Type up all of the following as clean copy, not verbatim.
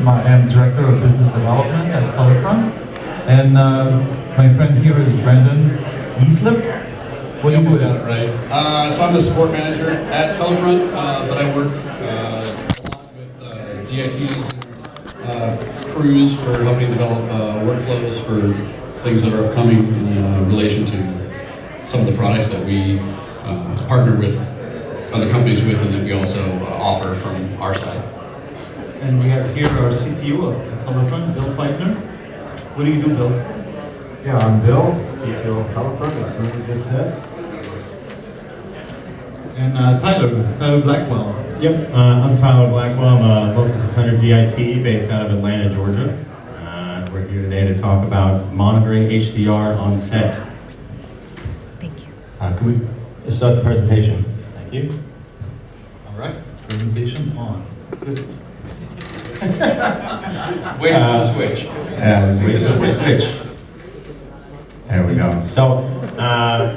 I am Director of Business Development at Colorfront. And my friend here is Brandon Heaslip. What do you do? Got it right. So I'm the support manager at Colorfront, but I work a lot with DITs and crews for helping develop workflows for things that are upcoming in relation to some of the products that we partner with other companies with, and that we also offer from our side. And we have here our CTO of Colorfront, Bill Feightner. What do you do, Bill? Yeah, I'm Bill, CTO of Colorfront, as Brandon just said. And Tyler Blackwell. Yep, I'm Tyler Blackwell. I'm a Local 600 DIT based out of Atlanta, Georgia. We're here today to talk about monitoring HDR on set. Thank you. Can we start the presentation? Thank you. All right, presentation on. Good. Waiting for the switch. Yeah, I was waiting for the switch. There we go. So,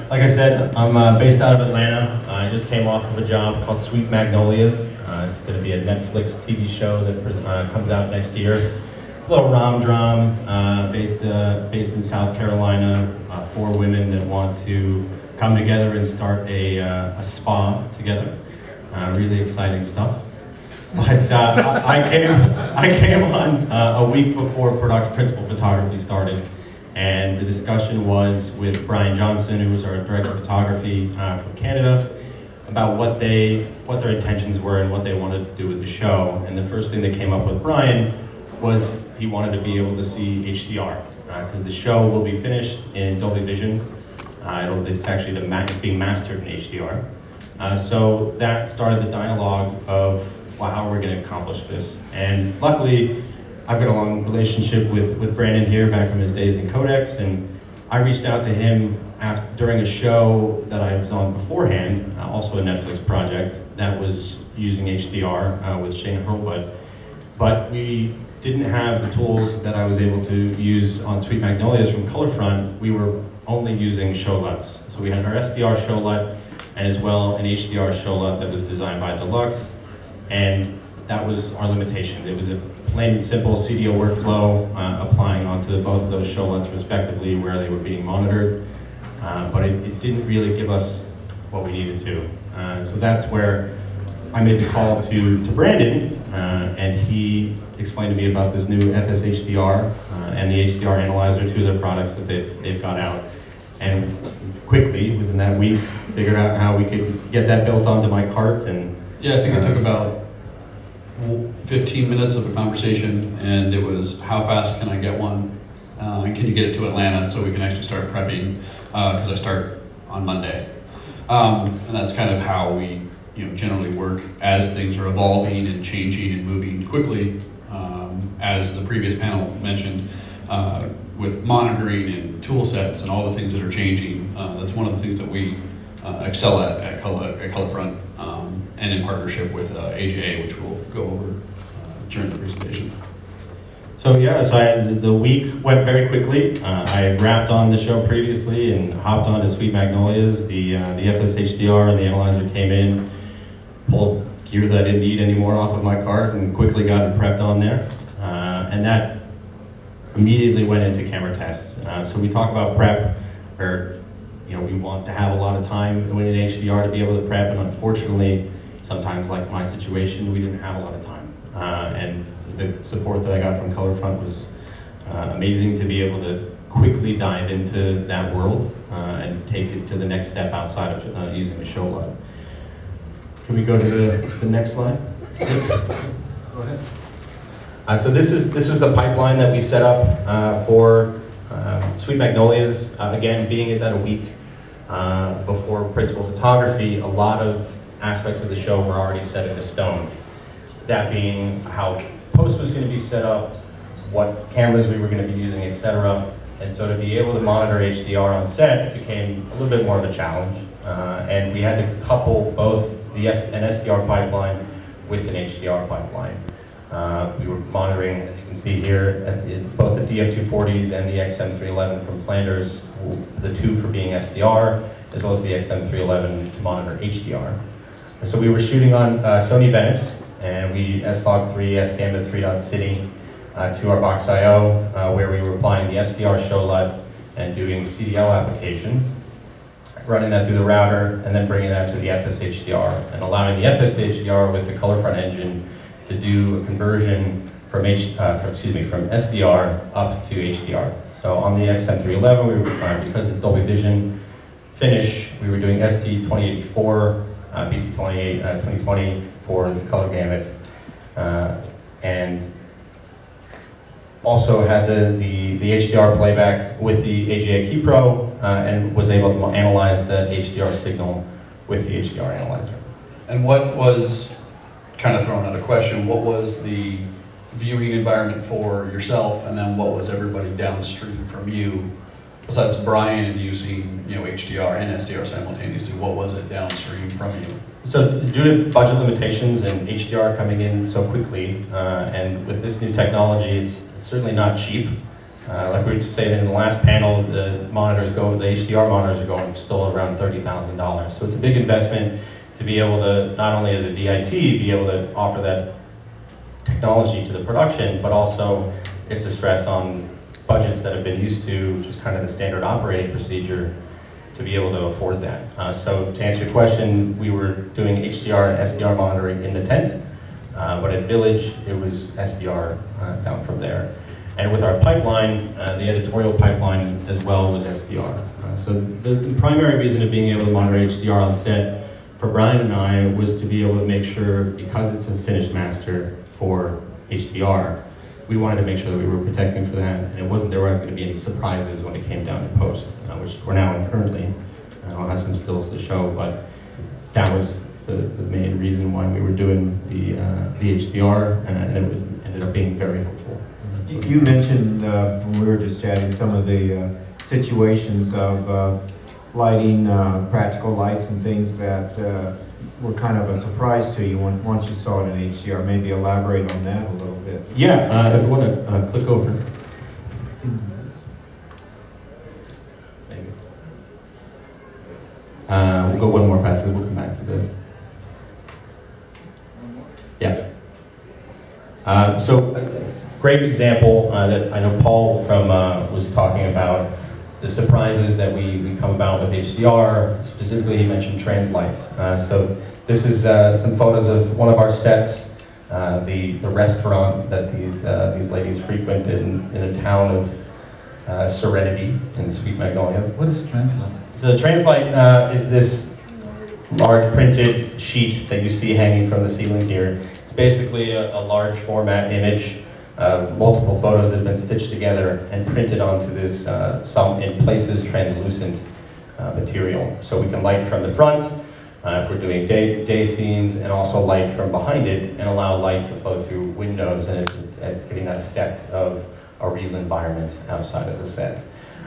like I said, I'm based out of Atlanta. I just came off of a job called Sweet Magnolias. It's going to be a Netflix TV show that comes out next year. It's a little rom-dram based in South Carolina. 4 women that want to come together and start a spa together. Really exciting stuff. But I came on a week before principal photography started, and the discussion was with Bryan Johnson, who was our director of photography from Canada, about what their intentions were and what they wanted to do with the show. And the first thing that came up with Bryan was he wanted to be able to see HDR, because the show will be finished in Dolby Vision. It's actually it's being mastered in HDR. So that started the dialogue of, well, how are we going to accomplish this? And luckily, I've got a long relationship with Brandon here, back from his days in Codex, and I reached out to him during a show that I was on beforehand, also a Netflix project, that was using HDR with Shane Hurlbut. But we didn't have the tools that I was able to use on Sweet Magnolias from Colorfront. We were only using show LUTs. So we had our SDR show LUT, and as well an HDR show LUT that was designed by Deluxe. And that was our limitation. It was a plain and simple CDO workflow applying onto both of those show LUTs respectively where they were being monitored. But it didn't really give us what we needed to. So that's where I made the call to Brandon, and he explained to me about this new FSHDR and the HDR analyzer, 2 of their products that they've got out. And quickly, within that week, figured out how we could get that built onto my cart. And Yeah, I think it took about 15 minutes of a conversation, and it was, how fast can I get one? And can you get it to Atlanta so we can actually start prepping, because I start on Monday. And that's kind of how we generally work as things are evolving and changing and moving quickly. As the previous panel mentioned, with monitoring and tool sets and all the things that are changing, that's one of the things that we excel at Colorfront, and in partnership with AJA, which we'll go over during the presentation. So the week went very quickly. I wrapped on the show previously and hopped on to Sweet Magnolias. The FSHDR and the analyzer came in, pulled gear that I didn't need anymore off of my cart, and quickly got it prepped on there. And that immediately went into camera tests. So we talk about prep, where we want to have a lot of time doing an HDR to be able to prep, and unfortunately, sometimes like my situation, we didn't have a lot of time. And the support that I got from Colorfront was amazing to be able to quickly dive into that world and take it to the next step outside of using a show LUT. Can we go to the next slide? Go ahead. So this is the pipeline that we set up for Sweet Magnolias. Again, being it that a week before principal photography, a lot of aspects of the show were already set in stone. That being how post was going to be set up, what cameras we were going to be using, etc. And so to be able to monitor HDR on set became a little bit more of a challenge. And we had to couple both an SDR pipeline with an HDR pipeline. We were monitoring, as you can see here, both the DM240s and the XM311 from Flanders, the 2 for being SDR, as well as the XM311 to monitor HDR. So we were shooting on Sony Venice, and we S-Log3, S-Gambit 3.City to our box I/O, where we were applying the SDR show LUT and doing CDL application, running that through the router, and then bringing that to the FSHDR, and allowing the FSHDR with the Colorfront engine to do a conversion from SDR up to HDR. So on the XM311, we were, because it's Dolby Vision finish, we were doing ST2084, BT28, 2020 for the color gamut, and also had the HDR playback with the AGA Key Pro, and was able to analyze the HDR signal with the HDR analyzer. And what was, kind of thrown out a question, what was the viewing environment for yourself, and then what was everybody downstream from you, besides Bryan and using HDR and SDR simultaneously, what was it downstream from you? So due to budget limitations and HDR coming in so quickly, and with this new technology, it's certainly not cheap. Like we were saying in the last panel, the HDR monitors are going still around $30,000. So it's a big investment to be able to, not only as a DIT, be able to offer that technology to the production, but also it's a stress on budgets that have been used to just kind of the standard operating procedure to be able to afford that. So to answer your question, we were doing HDR and SDR monitoring in the tent, but at Village, it was SDR down from there. And with our pipeline, the editorial pipeline as well was SDR. So the primary reason of being able to monitor HDR on set for Bryan and I was to be able to make sure, because it's a finished master for HDR, we wanted to make sure that we were protecting for that, and there weren't going to be any surprises when it came down to post, which we're now in currently. I'll have some stills to show, but that was the main reason why we were doing the HDR, and it ended up being very helpful. You mentioned when we were just chatting some of the situations of lighting, practical lights and things that were kind of a surprise to you once you saw it in HDR. Maybe elaborate on that a little bit. Yeah, if you want to click over. Maybe. We'll go one more fast, and we'll come back to this. Yeah. So, great example that I know Paul from was talking about, the surprises that we come about with HDR. Specifically, he mentioned Translights. So this is some photos of one of our sets, the restaurant that these ladies frequented in the town of Serenity in the Sweet Magnolias. What is Translight? So Translight is this large printed sheet that you see hanging from the ceiling here. It's basically a large format image. Multiple photos that have been stitched together and printed onto this, some in places translucent material. So we can light from the front if we're doing day scenes, and also light from behind it and allow light to flow through windows and giving that effect of a real environment outside of the set.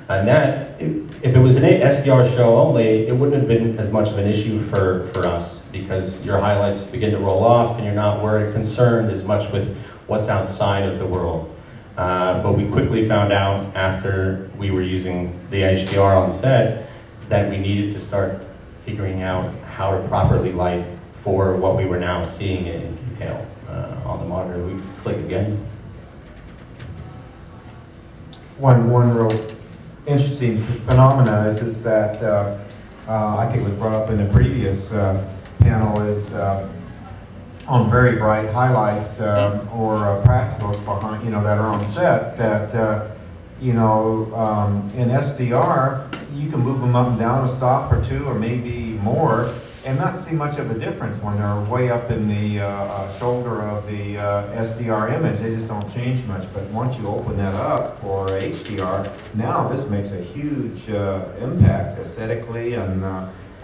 And that, if it was an SDR show only, it wouldn't have been as much of an issue for us, because your highlights begin to roll off and you're not concerned as much with what's outside of the world. But we quickly found out after we were using the HDR on set that we needed to start figuring out how to properly light for what we were now seeing in detail on the monitor. We click again. One real interesting phenomena is that I think was brought up in the previous panel is on very bright highlights or practicals behind, that are on set that, in SDR, you can move them up and down a stop or two or maybe more and not see much of a difference when they're way up in the shoulder of the SDR image. They just don't change much. But once you open that up for HDR, now this makes a huge impact aesthetically and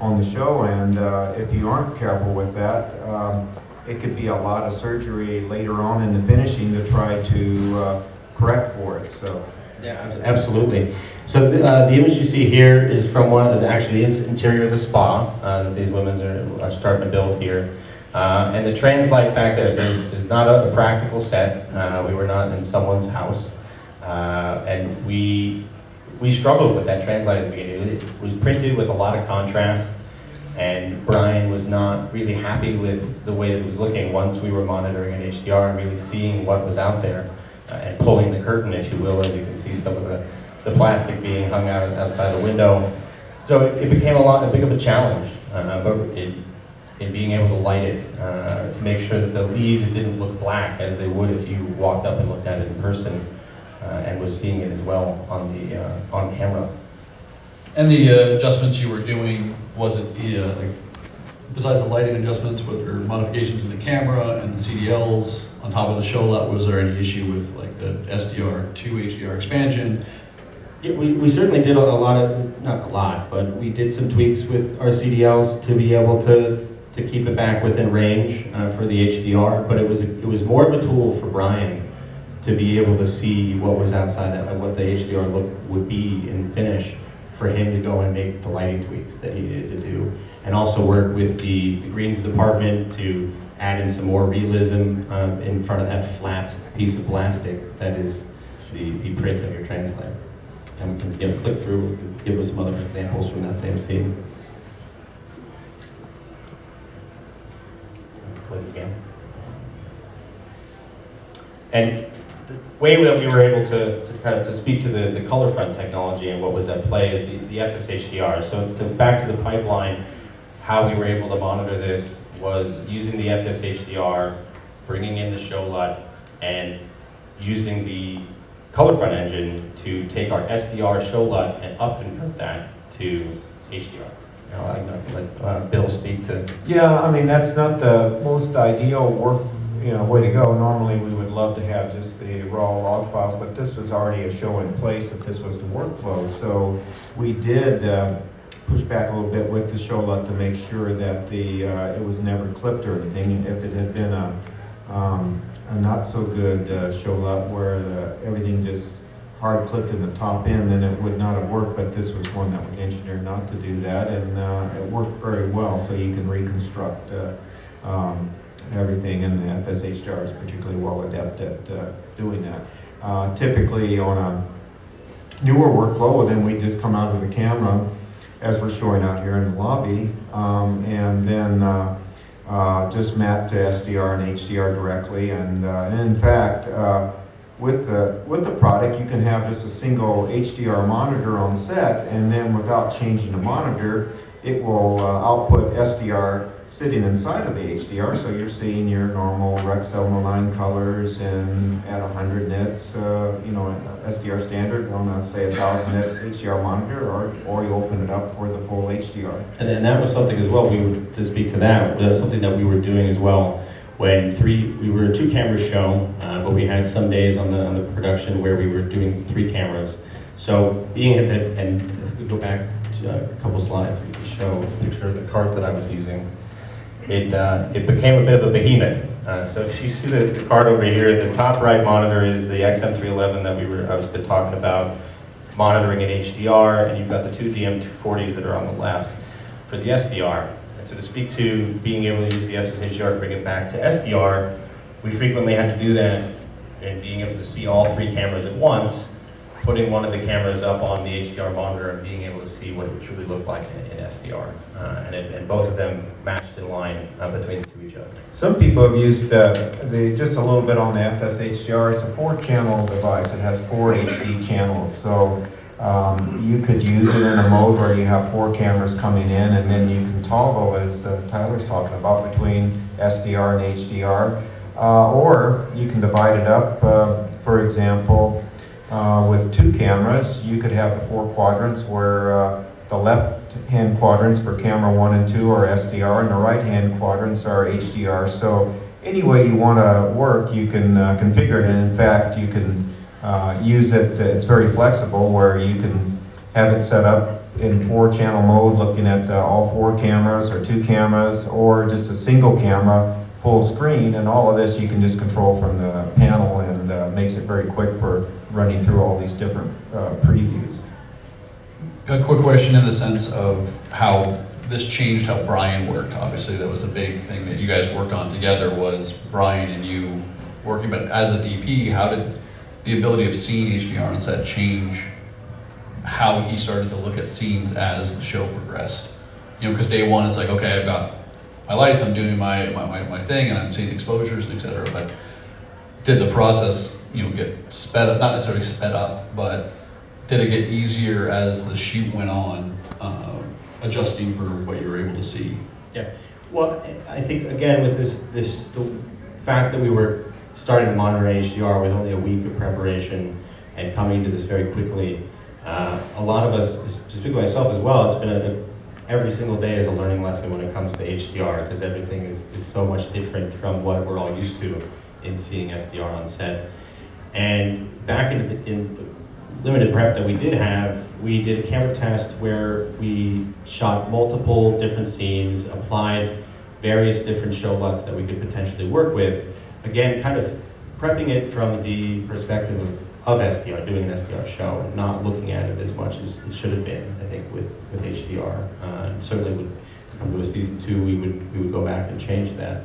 on the show. And if you aren't careful with that, it could be a lot of surgery later on in the finishing to try to correct for it. So. Yeah, absolutely. So the image you see here is from one of the interior of the spa that these women are starting to build here. And the Translight back there is not a practical set. We were not in someone's house. And we struggled with that Translight at the beginning. It was printed with a lot of contrast. And Bryan was not really happy with the way that it was looking once we were monitoring in HDR and really seeing what was out there and pulling the curtain, if you will, as you can see some of the plastic being hung out outside the window. So it became a big of a challenge, but in being able to light it, to make sure that the leaves didn't look black as they would if you walked up and looked at it in person and was seeing it as well on camera. And the adjustments you were doing, was it like, besides the lighting adjustments, were there modifications in the camera and the CDLs on top of the show lot? Was there any issue with like the SDR to HDR expansion? Yeah, we certainly did a lot of, not a lot, but we did some tweaks with our CDLs to be able to keep it back within range for the HDR, but it was more of a tool for Bryan to be able to see what was outside that, what the HDR look would be in finish, for him to go and make the lighting tweaks that he needed to do, and also work with the greens department to add in some more realism in front of that flat piece of plastic that is the print of your translate. And we can click through, give us some other examples from that same scene. Click again. And the way that we were able to speak to the Colorfront technology and what was at play is the FSHDR. So back to the pipeline, how we were able to monitor this was using the FSHDR, bringing in the show LUT, and using the Colorfront engine to take our SDR show LUT and up-convert that to HDR. Now, I'm going to let Bill speak to. Yeah, I mean, that's not the most ideal way to go. Normally, we would love to have just the raw log files, but this was already a show in place that this was the workflow. So we did push back a little bit with the show LUT to make sure that it was never clipped or anything. If it had been a not so good show LUT where everything just hard clipped in the top end, then it would not have worked, but this was one that was engineered not to do that, and it worked very well, so you can reconstruct everything, and the FSHDR is particularly well adept at doing that. Typically on a newer workflow, well, then we just come out with the camera as we're showing out here in the lobby, and then just map to SDR and HDR directly, and in fact, with the product, you can have just a single HDR monitor on set, and then without changing the monitor, it will output SDR sitting inside of the HDR, so you're seeing your normal Rec 709 colors and at 100 nits, SDR standard on a, say, 1,000 nit HDR monitor, or you open it up for the full HDR. And then that was something as well, to speak to that was something that we were doing as well. When we were a 2-camera show, but we had some days on the production where we were doing 3 cameras. So being and if we go back to a couple slides, we can show a picture of the cart that I was using. It became a bit of a behemoth. So if you see the cart over here, the top right monitor is the XM311 that I was been talking about, monitoring in HDR, and you've got the 2 DM240s that are on the left for the SDR. So to speak to being able to use the FSHDR to bring it back to SDR, we frequently had to do that, and being able to see all 3 cameras at once, putting one of the cameras up on the HDR monitor and being able to see what it would truly look like in SDR. And both of them matched in line between the 2 each other. Some people have used just a little bit on the FSHDR. It's a 4-channel device. It has 4 HD channels. So you could use it in a mode where you have 4 cameras coming in, and then you can toggle, as Tyler's talking about, between SDR and HDR. Or you can divide it up, for example, with 2 cameras. You could have the 4 quadrants where the left-hand quadrants for camera 1 and 2 are SDR, and the right-hand quadrants are HDR. So any way you want to work, you can configure it, and in fact, you can use it. It's very flexible, where you can have it set up in 4-channel mode, looking at all 4 cameras, or 2 cameras, or just a single camera, full screen, and all of this you can just control from the panel, and makes it very quick for running through all these different previews. A quick question in the sense of how this changed how Bryan worked. Obviously, that was a big thing that you guys worked on together, was Bryan and you working, but as a DP, how did the ability of seeing HDR on set change how he started to look at scenes as the show progressed? because day one, it's like, okay, I've got my lights, I'm doing my thing, and I'm seeing exposures, and et cetera, but did the process, get sped up, not necessarily sped up, but did it get easier as the shoot went on, adjusting for what you were able to see? Yeah. Well, I think again with the fact that we were starting to monitor HDR with only a week of preparation and coming to this very quickly, a lot of us, to speak for myself as well, it's been every single day is a learning lesson when it comes to HDR, because everything is so much different from what we're all used to in seeing SDR on set. And back in the limited prep that we did have, we did a camera test where we shot multiple different scenes, applied various different show LUTs that we could potentially work with. Again, kind of prepping it from the perspective of SDR, doing an SDR show, and not looking at it as much as it should have been, I think, with HDR. Certainly would come to a season 2, we would go back and change that.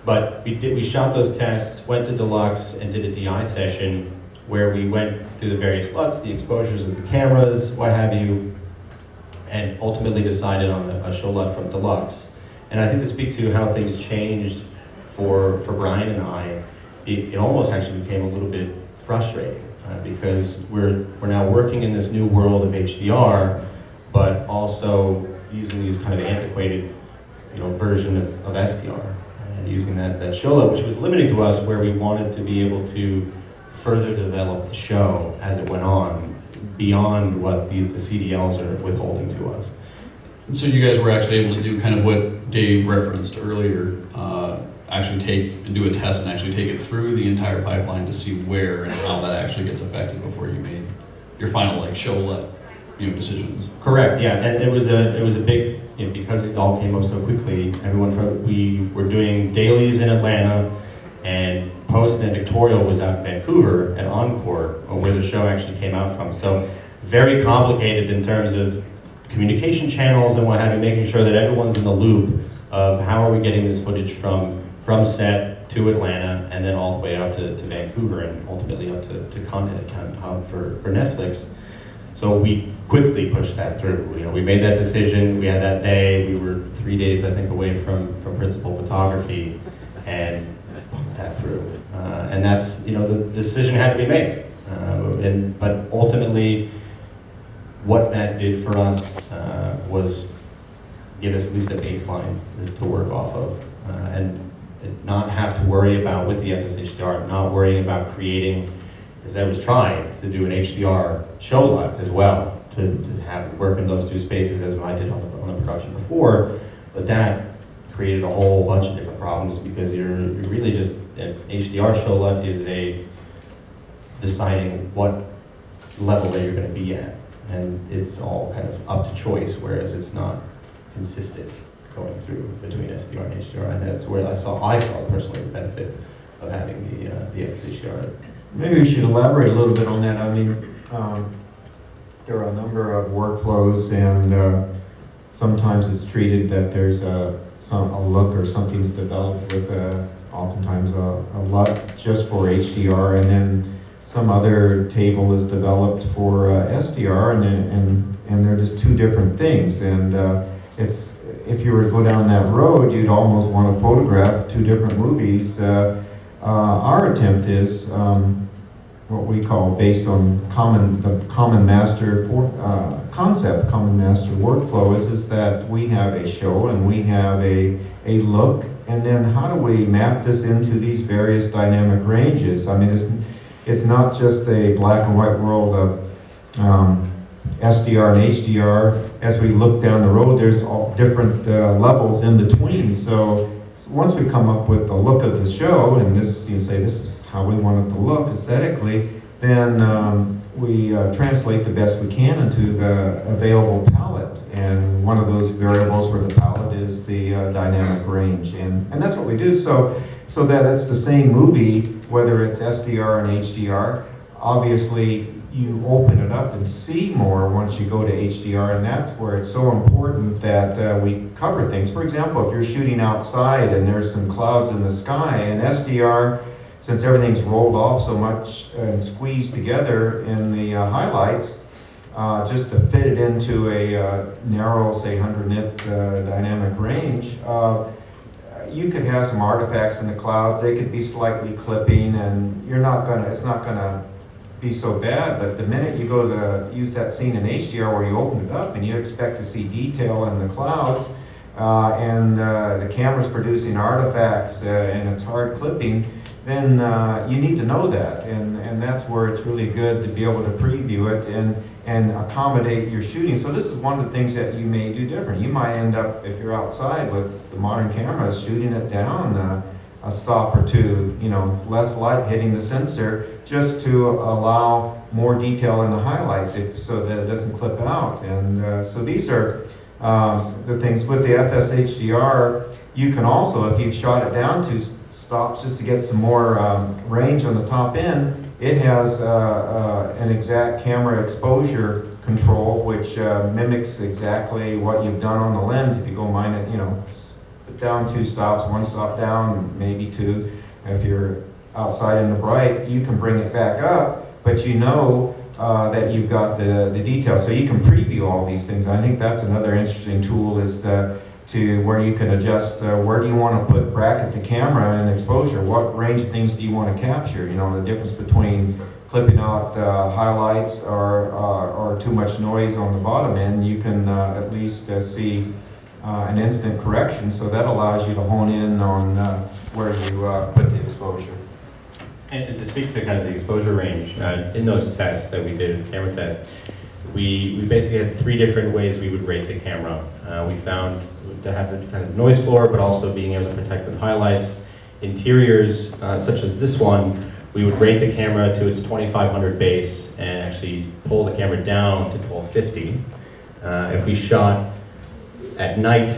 But we shot those tests, went to Deluxe and did a DI session where we went through the various LUTs, the exposures of the cameras, what have you, and ultimately decided on a show LUT from Deluxe. And I think to speak to how things changed for Bryan and I, it almost actually became a little bit frustrating because we're now working in this new world of HDR, but also using these kind of antiquated, version of SDR, and using that show LUT, which was limiting to us, where we wanted to be able to further develop the show as it went on beyond what the CDLs are withholding to us. And so you guys were actually able to do kind of what Dave referenced earlier, actually take and do a test and actually take it through the entire pipeline to see where and how that actually gets affected before you made your final show LUT decisions. Correct. Yeah, and it was a big, because it all came up so quickly. We were doing dailies in Atlanta, and post and editorial was out in Vancouver at Encore, where the show actually came out from. So very complicated in terms of communication channels and what have you, making sure that everyone's in the loop of how are we getting this footage from set to Atlanta and then all the way out to Vancouver and ultimately up to content for Netflix. So we quickly pushed that through. We made that decision. We had that day. We were 3 days, I think, away from principal photography, and pumped that through. And that's, the decision had to be made. But ultimately, what that did for us was give us at least a baseline to work off of, and not have to worry about, with the FSHD, not worrying about creating, because I was trying to do an HDR show LUT as well, to have work in those two spaces as I did on the production before, but that created a whole bunch of different problems because you're really just, an HDR show LUT is deciding what level that you're going to be at, and it's all kind of up to choice, whereas it's not consistent going through between SDR and HDR, and that's where I saw personally the benefit of having the FSHDR. Maybe we should elaborate a little bit on that. I mean, there are a number of workflows, and sometimes it's treated that there's a look or something's developed with oftentimes a LUT just for HDR, and then some other table is developed for SDR, and they're just two different things. And if you were to go down that road, you'd almost want to photograph two different movies. Our attempt is what we call, based on the common master concept, common master workflow, is that we have a show and we have a look, and then how do we map this into these various dynamic ranges? I mean, it's not just a black and white world of SDR and HDR. As we look down the road, there's all different levels in between. So once we come up with the look of the show, and you say this is how we want it to look aesthetically, then we translate the best we can into the available palette. And one of those variables for the palette is the dynamic range, and that's what we do. So that it's the same movie, whether it's SDR and HDR. Obviously, you open it up and see more once you go to HDR, and that's where it's so important that we cover things. For example, if you're shooting outside and there's some clouds in the sky, and SDR, since everything's rolled off so much and squeezed together in the highlights, just to fit it into a narrow, say 100 nit dynamic range, you could have some artifacts in the clouds. They could be slightly clipping, and it's not gonna be so bad. But the minute you go to use that scene in HDR where you open it up and you expect to see detail in the clouds, and the camera's producing artifacts and it's hard clipping, then you need to know that, and that's where it's really good to be able to preview it and accommodate your shooting. So this is one of the things that you may do different. You might end up, if you're outside with the modern cameras, shooting it down a stop or two, less light hitting the sensor, just to allow more detail in the highlights so that it doesn't clip out. And so these are the things. With the FSHDR, you can also, if you've shot it down to stops just to get some more range on the top end, it has an exact camera exposure control, which mimics exactly what you've done on the lens. If you go put down 2 stops, 1 stop down, maybe 2. If you're outside in the bright, you can bring it back up, but that you've got the detail. So you can preview all these things. I think that's another interesting tool, is to where you can adjust where do you want to bracket the camera and exposure. What range of things do you want to capture? The difference between clipping out highlights or too much noise on the bottom end. You can at least see an instant correction, so that allows you to hone in on where you put the exposure. And to speak to kind of the exposure range, in those tests that we did, camera test, we basically had 3 different ways we would rate the camera. We found to have the kind of noise floor, but also being able to protect with highlights. Interiors, such as this one, we would rate the camera to its 2500 base and actually pull the camera down to 1250. If we shot at night,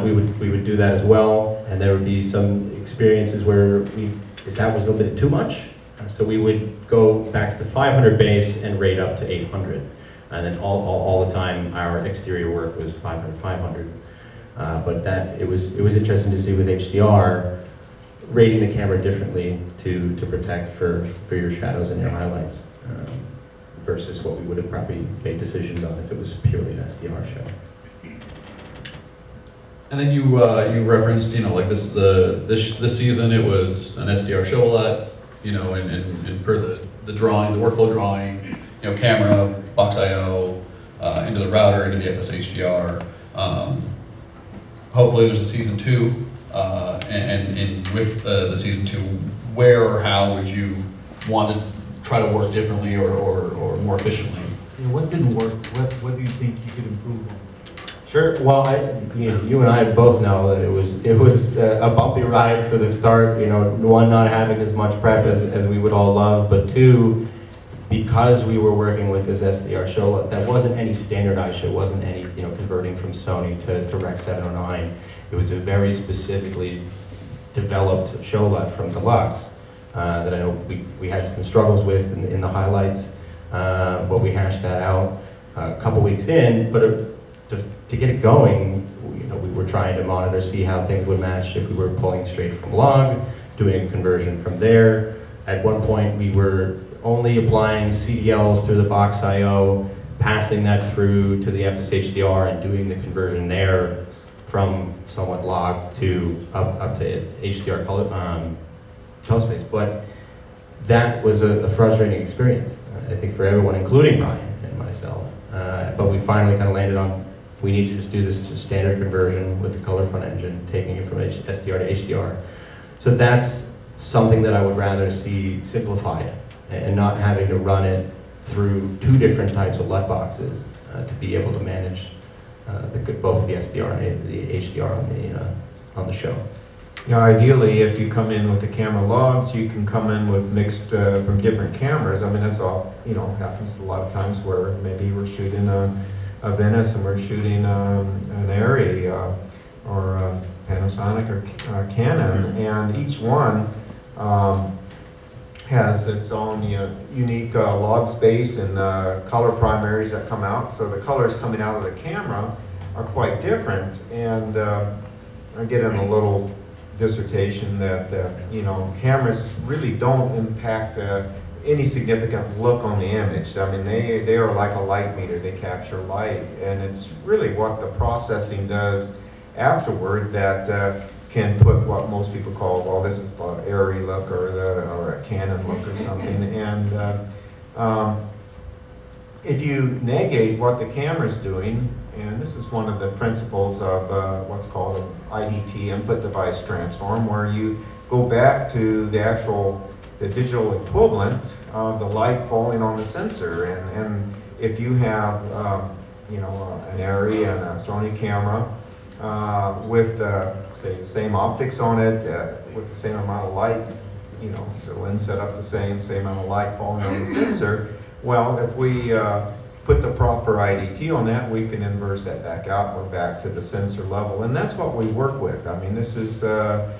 we would do that as well, and there would be some experiences where that was a little bit too much. So we would go back to the 500 base and rate up to 800. And then all the time, our exterior work was 500. But it was interesting to see with HDR, rating the camera differently to protect for your shadows and your highlights, versus what we would have probably made decisions on if it was purely an SDR show. And then you referenced, like this season it was an SDR show a lot, and per the drawing, the workflow drawing, camera, box IO, into the router, into the FSHDR. Hopefully there's a season 2, and with the season 2, where or how would you want to try to work differently or more efficiently? What didn't work? What do you think you could improve on? Sure. Well, you and I both know that it was a bumpy ride for the start. One, not having as much prep as we would all love, but 2, because we were working with this SDR show, that wasn't any standardized show. It wasn't any converting from Sony to Rec 709. It was a very specifically developed show LUT from Deluxe that I know we had some struggles with in the highlights, but we hashed that out a couple weeks in. But to get it going, we were trying to monitor, see how things would match if we were pulling straight from log, doing a conversion from there. At one point, we were only applying CDLs through the box IO, passing that through to the FSHDR and doing the conversion there from somewhat log to up to HDR color space. But that was a frustrating experience, I think, for everyone, including Bryan and myself. But we finally kind of landed on, we need to just do this standard conversion with the Colorfront engine, taking it from SDR to HDR. So that's something that I would rather see simplified, and not having to run it through 2 different types of LUT boxes to be able to manage both the SDR and the HDR on the show. Ideally, if you come in with the camera logs, you can come in with mixed from different cameras. I mean, that's all, happens a lot of times where maybe we're shooting a Venice and we're shooting an Arri or Panasonic or Canon, and each one has its own unique log space and color primaries that come out. So the colors coming out of the camera are quite different. And I get in a little dissertation that cameras really don't impact any significant look on the image. I mean, they are like a light meter. They capture light, and it's really what the processing does afterward that can put what most people call, well, this is the airy look or a Canon look or something. And if you negate what the camera's doing, and this is one of the principles of what's called an IDT, input device transform, where you go back to the digital equivalent of the light falling on the sensor. And if you have, an Arri and a Sony camera with, say, the same optics on it, with the same amount of light, the lens set up the same amount of light falling on the sensor, well, if we put the proper IDT on that, we can inverse that back out. We're back to the sensor level, and that's what we work with. I mean, this is the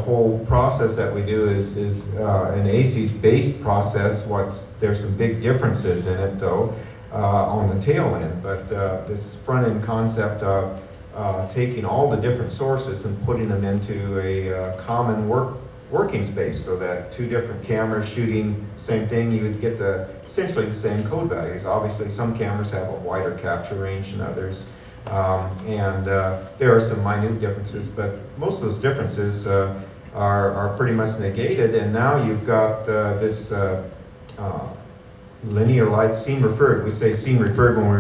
whole process that we do is an ACES based process. There's some big differences in it though on the tail end, but this front end concept of taking all the different sources and putting them into a common working space, so that two different cameras shooting same thing, you would get essentially the same code values. Obviously, some cameras have a wider capture range than others, and there are some minute differences, but most of those differences are pretty much negated. And now you've got this linear light scene referred. We say scene referred when we